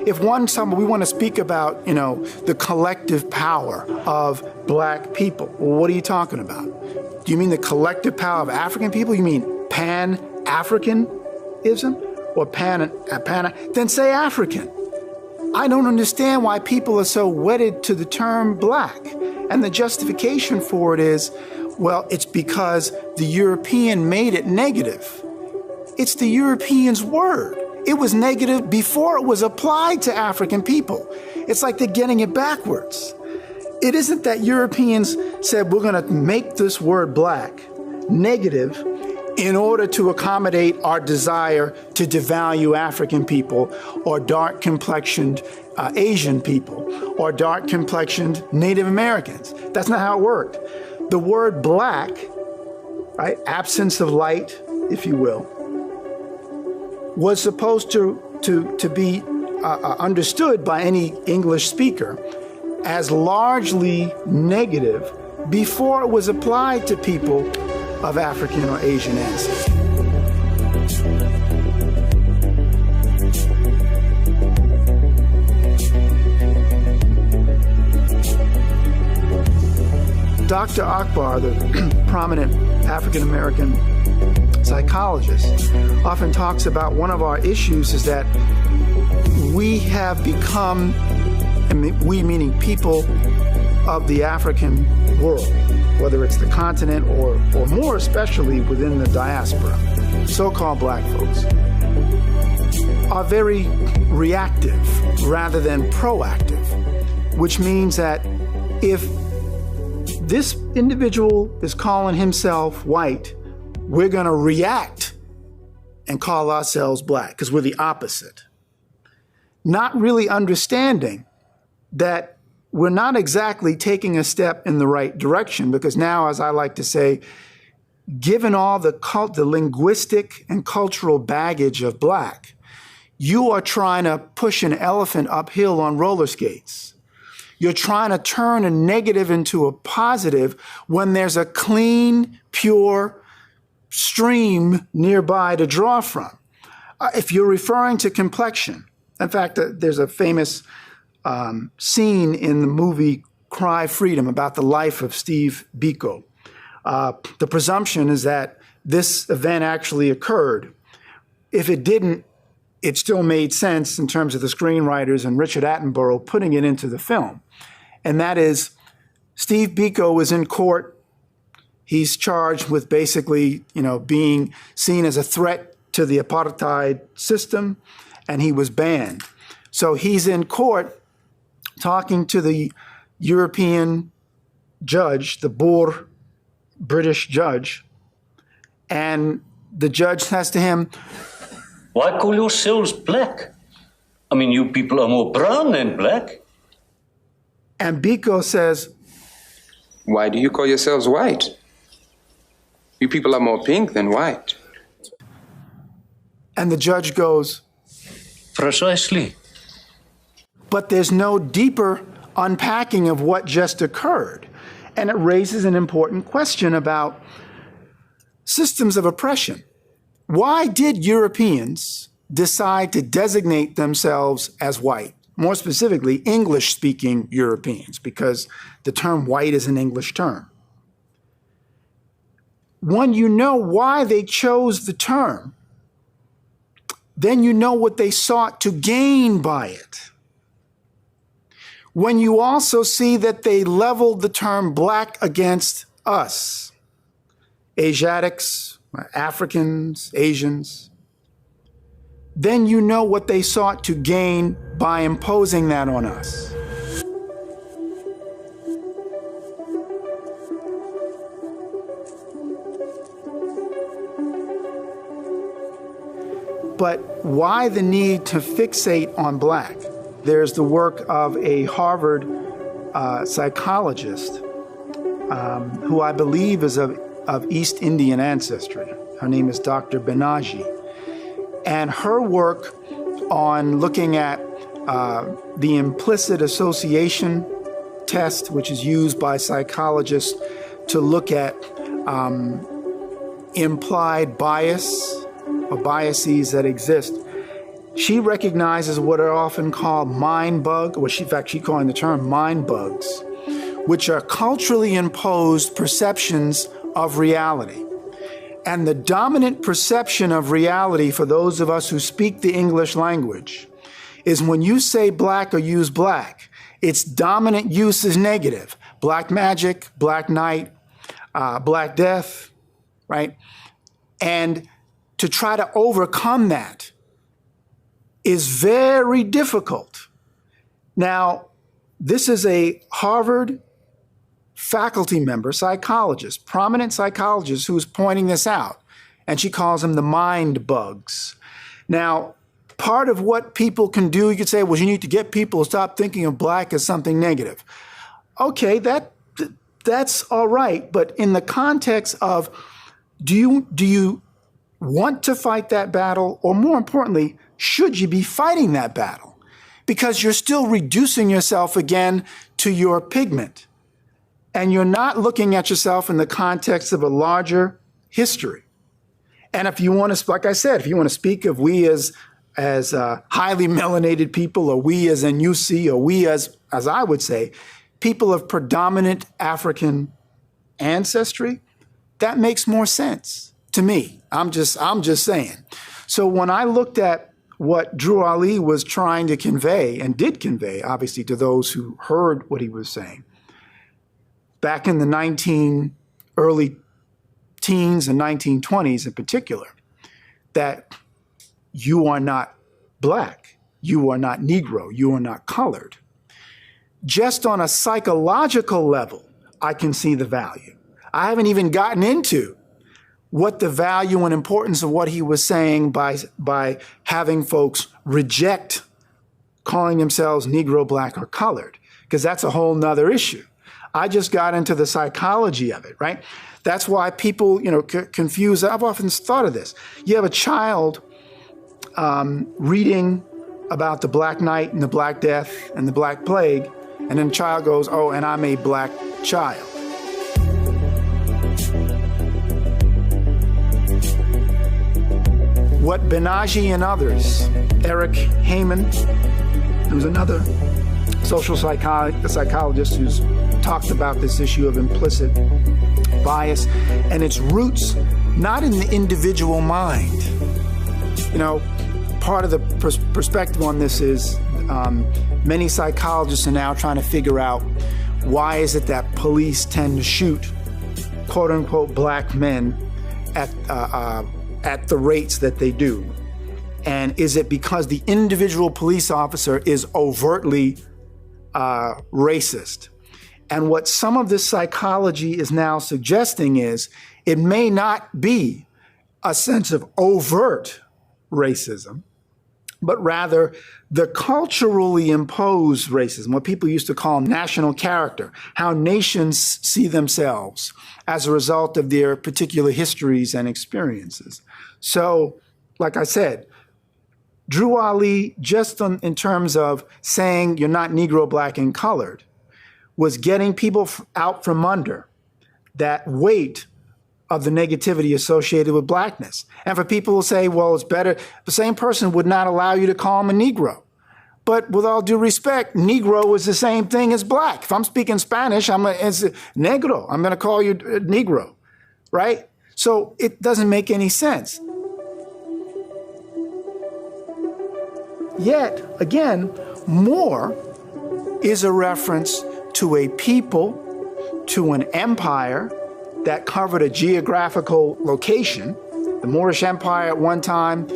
if we want to speak about, the collective power of black people, well, what are you talking about? Do you mean the collective power of African people? You mean Pan-Africanism or then say African. I don't understand why people are so wedded to the term black. And the justification for it is, well, it's because the European made it negative. It's the Europeans' word. It was negative before it was applied to African people. It's like they're getting it backwards. It isn't that Europeans said we're going to make this word black negative in order to accommodate our desire to devalue African people or dark-complexioned Asian people or dark-complexioned Native Americans. That's not how it worked. The word black, right, absence of light, if you will, was supposed to be understood by any English speaker as largely negative before it was applied to people of African or Asian ancestry. Dr. Akbar, the prominent African-American psychologist, often talks about one of our issues is that we have become, and we meaning people of the African world, whether it's the continent or more especially within the diaspora, so-called black folks, are very reactive rather than proactive, which means that if this individual is calling himself white, we're going to react and call ourselves black because we're the opposite. Not really understanding that we're not exactly taking a step in the right direction because now, as I like to say, given all the linguistic and cultural baggage of black, you are trying to push an elephant uphill on roller skates. You're trying to turn a negative into a positive when there's a clean, pure stream nearby to draw from. If you're referring to complexion, in fact, there's a famous scene in the movie Cry Freedom about the life of Steve Biko. The presumption is that this event actually occurred. If it didn't, it still made sense in terms of the screenwriters and Richard Attenborough putting it into the film. And that is, Steve Biko was in court. He's charged with basically, being seen as a threat to the apartheid system, and he was banned. So he's in court talking to the European judge, the Boer British judge, and the judge says to him, "Why call yourselves black? I mean, you people are more brown than black." And Biko says, "Why do you call yourselves white? You people are more pink than white." And the judge goes, "Precisely." But there's no deeper unpacking of what just occurred. And it raises an important question about systems of oppression. Why did Europeans decide to designate themselves as white? More specifically, English-speaking Europeans, because the term white is an English term. When you know why they chose the term, then you know what they sought to gain by it. When you also see that they leveled the term black against us, Asiatics, Africans, Asians, then you know what they sought to gain by imposing that on us. But why the need to fixate on black? There's the work of a Harvard psychologist who I believe is of East Indian ancestry. Her name is Dr. Banerjee. And her work on looking at the implicit association test, which is used by psychologists to look at implied bias or biases that exist, She recognizes what are often called mind bug, or she coined the term mind bugs, which are culturally imposed perceptions of reality. And the dominant perception of reality for those of us who speak the English language is when you say black or use black, its dominant use is negative. Black magic, black night, black death, right? And to try to overcome that is very difficult. Now, this is a Harvard faculty member, psychologist, prominent psychologist, who's pointing this out, and she calls them the mind bugs. Now, part of what people can do, you could say, well, you need to get people to stop thinking of black as something negative. Okay, that's all right, but in the context of, do you want to fight that battle, or more importantly, should you be fighting that battle? Because you're still reducing yourself again to your pigment, and you're not looking at yourself in the context of a larger history. And if you want to, like I said, if you want to speak of we as highly melanated people, or we as NUC, or we as I would say, people of predominant African ancestry, that makes more sense to me. I'm just saying. So when I looked at what Drew Ali was trying to convey, and did convey, obviously, to those who heard what he was saying, back in the early teens and 1920s in particular, that you are not black, you are not Negro, you are not colored. Just on a psychological level, I can see the value. I haven't even gotten into what the value and importance of what he was saying by having folks reject calling themselves Negro, black, or colored, because that's a whole nother issue. I just got into the psychology of it, right? That's why people, confuse. I've often thought of this. You have a child reading about the Black Night and the Black Death and the Black Plague, and then the child goes, oh, and I'm a black child. What Benaji and others, Eric Heyman, who's another social psychologist who's talked about this issue of implicit bias and its roots not in the individual mind. Part of the perspective on this is many psychologists are now trying to figure out why is it that police tend to shoot quote unquote black men at the rates that they do. And is it because the individual police officer is overtly racist? And what some of this psychology is now suggesting is it may not be a sense of overt racism, but rather the culturally imposed racism, what people used to call national character, how nations see themselves as a result of their particular histories and experiences. So, like I said, Drew Ali, just in terms of saying you're not Negro, black, and colored, was getting people out from under that weight of the negativity associated with blackness. And for people who say, well, it's better, the same person would not allow you to call him a Negro. But with all due respect, Negro is the same thing as black. If I'm speaking Spanish, it's negro. I'm going to call you Negro, right? So it doesn't make any sense. Yet, again, more is a reference to a people, to an empire that covered a geographical location. The Moorish Empire at one time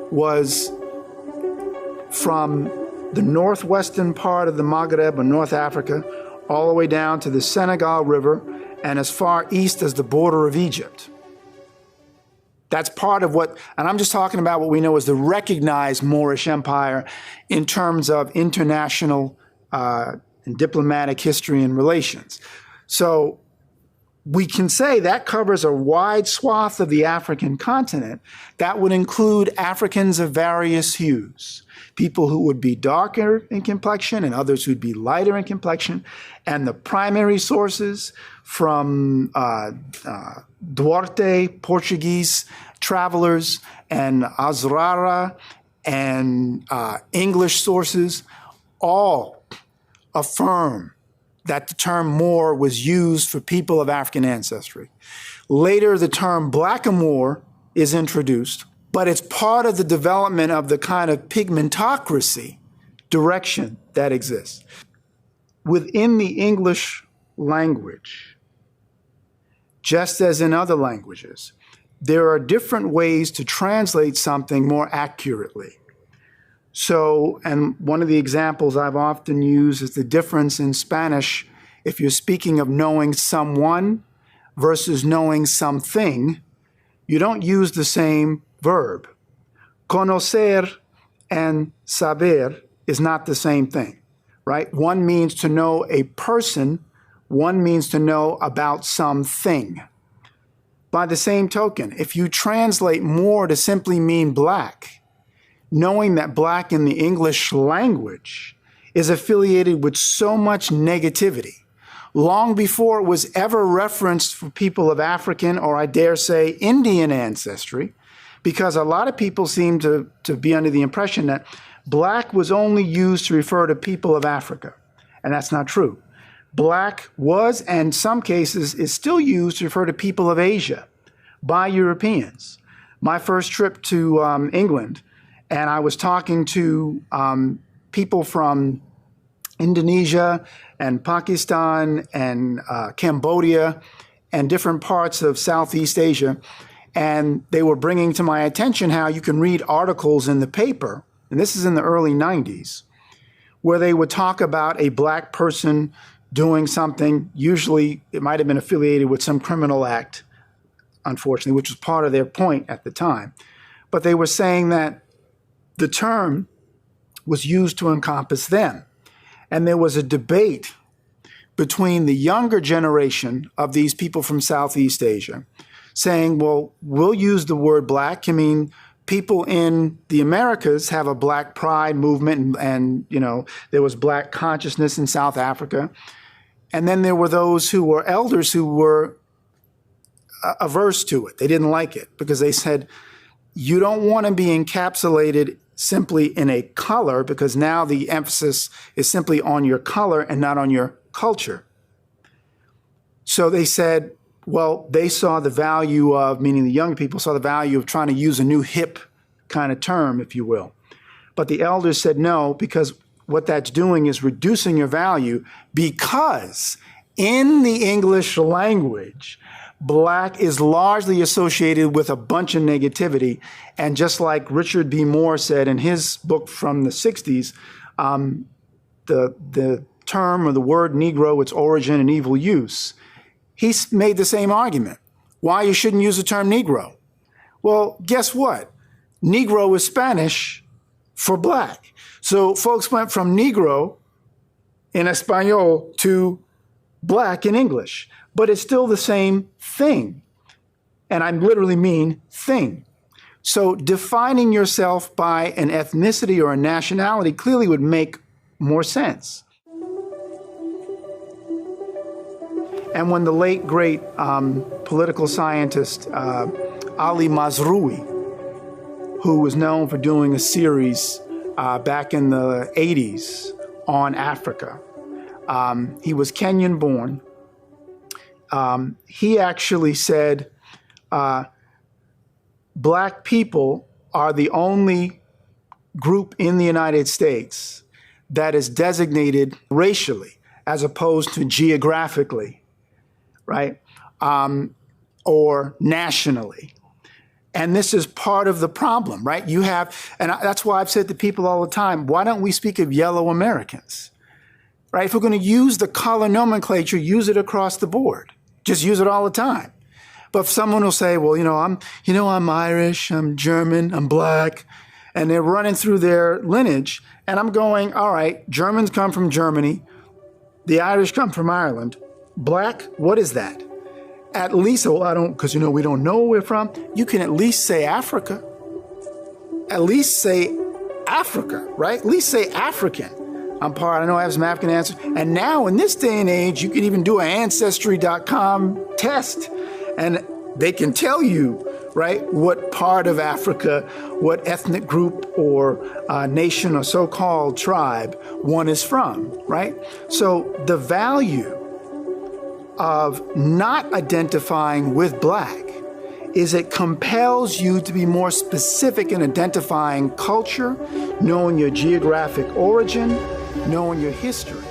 was from the northwestern part of the Maghreb or North Africa all the way down to the Senegal River and as far east as the border of Egypt. That's part of what, and I'm just talking about what we know as the recognized Moorish Empire in terms of international and diplomatic history and relations. So we can say that covers a wide swath of the African continent. That would include Africans of various hues, people who would be darker in complexion and others who'd be lighter in complexion. And the primary sources from Duarte, Portuguese travelers, and Azrara and English sources all affirm that the term Moor was used for people of African ancestry. Later, the term blackamoor is introduced, but it's part of the development of the kind of pigmentocracy direction that exists. Within the English language, just as in other languages, there are different ways to translate something more accurately. So, and one of the examples I've often used is the difference in Spanish. If you're speaking of knowing someone versus knowing something, you don't use the same verb. Conocer and saber is not the same thing, right? One means to know a person, one means to know about something. By the same token, if you translate Moor to simply mean black, knowing that black in the English language is affiliated with so much negativity, long before it was ever referenced for people of African, or I dare say Indian ancestry, because a lot of people seem to be under the impression that black was only used to refer to people of Africa, and that's not true. Black was, and in some cases, is still used to refer to people of Asia by Europeans. My first trip to England, and I was talking to people from Indonesia and Pakistan and Cambodia and different parts of Southeast Asia, and they were bringing to my attention how you can read articles in the paper, and this is in the early 90s, where they would talk about a black person doing something. Usually it might have been affiliated with some criminal act, unfortunately, which was part of their point at the time. But they were saying that the term was used to encompass them. And there was a debate between the younger generation of these people from Southeast Asia saying, well, we'll use the word black. I mean, people in the Americas have a black pride movement, and you know, there was black consciousness in South Africa. And then there were those who were elders who were averse to it. They didn't like it because they said, you don't want to be encapsulated simply in a color, because now the emphasis is simply on your color and not on your culture. So they said, well, they saw the value of, meaning the young people saw the value of trying to use a new hip kind of term, if you will. But the elders said no, because what that's doing is reducing your value, because in the English language, black is largely associated with a bunch of negativity. And just like Richard B. Moore said in his book from the 60s, the term or the word Negro, its origin and evil use, he made the same argument. Why you shouldn't use the term Negro? Well, guess what? Negro is Spanish for black. So folks went from Negro in Espanol to black in English, but it's still the same thing. And I literally mean thing. So defining yourself by an ethnicity or a nationality clearly would make more sense. And when the late, great political scientist Ali Mazrui, who was known for doing a series back in the 80s on Africa, he was Kenyan born. He actually said, black people are the only group in the United States that is designated racially as opposed to geographically, right? Or nationally. And this is part of the problem, right? You have, and that's why I've said to people all the time, why don't we speak of yellow Americans, right? If we're going to use the color nomenclature, use it across the board. Just use it all the time. But if someone will say, well, I'm Irish, I'm German, I'm black, and they're running through their lineage, and I'm going, all right, Germans come from Germany, the Irish come from Ireland, black, what is that? At least, well, I don't, because we don't know where we're from. You can at least say Africa. At least say Africa, right? At least say African. I know I have some African answers. And now in this day and age, you can even do an Ancestry.com test, and they can tell you right, what part of Africa, what ethnic group or nation or so-called tribe one is from, right? So the value of not identifying with Black is it compels you to be more specific in identifying culture, knowing your geographic origin, knowing your history.